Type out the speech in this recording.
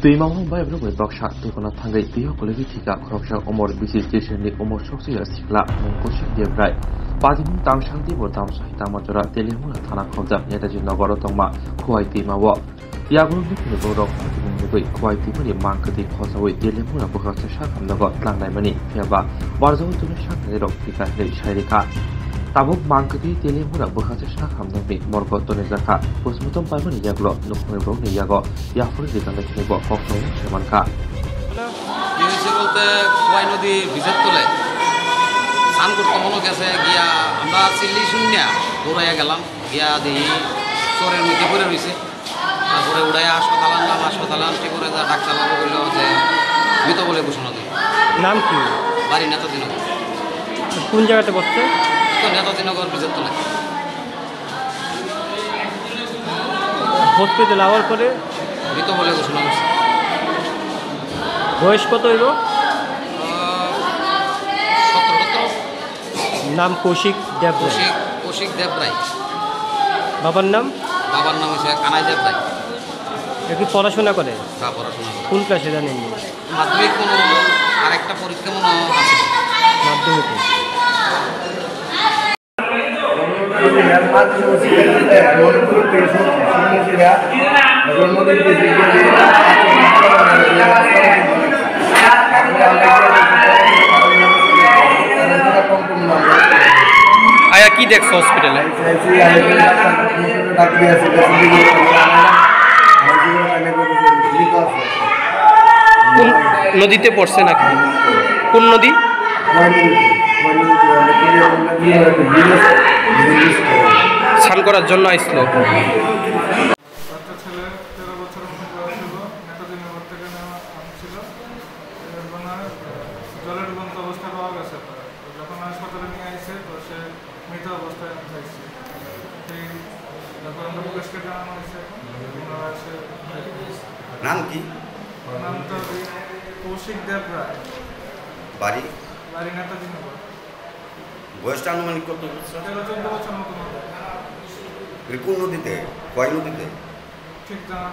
दैमाव बायब्रबो बक्सा दुखना थांगै दैयाव कलेजि थिका खरकसा अमर बिसि स्टेशननि अमर सक्सिया सिख्ला मुंखौसि देब्राय पादिमुं तांसांति बदामसाहि तामाजरा तेलिमुला थाना खबजा नेताजी नगर तंमा खुवाइ दैमाव यागुरुनि फुरबरक पादिमुं नुबै खुवाइ दैमानि मांकति खसावै तेलिमुला बखासे साखामनगो tlangनायमानि faba बारजौ तुनि साखनेरक थिकाहै साइरिखा tabuk mangkati telimura bokhache sakhamnani morgo tone jaka postmortem paimani yaglo nukhoy brok ni yago yafur dikane khebo kokto semanka ইউসি বলতে কোয়াই নদী ভিজের তোলে স্নান করতে মনে গেছে গিয়া আমরা চিল্লি শূন্যা দৌড়াইয়া গেলাম গিয়া দেখি চরের মধ্যে পড়ে রয়েছে তারপরে উড়াইয়া হাসপাতাল আনলাম হাসপাতাল আনতে করে যা ডাক্তার বাবু বলল যে মৃত বলে ঘোষণা দিল। নাম কি? বাড়ি নেতাজিনগর। কোন জায়গাতে বসছে? নেতাজিনগর ভিজের তোলে। হসপিটাল আওয়ার পরে মৃত বলে ঘোষণা করছে। বয়স কত হইল? 17-18। নাম কৌশিক দেবরায়। কৌশিক দেবরায়। বাবার নাম? বাবার নাম হচ্ছে কানাই দেবরায়। কি পড়াশোনা করে? হ্যাঁ, পড়াশোনা করে। কোন ক্লাসে জানেন? মাধ্যমিক কোনো আরেকটা পরীক্ষা মনে আছে। মাধ্যমিকে। আয়া কি দেখছো হসপিটালে? নদীতে পড়ছে নাকি? কোন নদী? স্নান করার জন্য আসছিল। ছেলে 13 বছর বয়স হলো, নেতাজিনগর থেকে ছিল জলের ডুবন্ত অবস্থায় পাওয়া গেছে। যখন হাসপাতালে নিয়ে আসছে তো সে মৃত অবস্থায় পাইছে। সেই যখন আমরা পুলিশকে জানানো হয়েছে ওনারা এসে নাম কি? নাম তো কৌশিক দেবরায়। বাড়ি নেতাজিনগর। বয়সটা আনুমানিক কত? 13-14 বছর মতো হবে। কোন নদীতে? কয় নদীতে? ঠিক জানা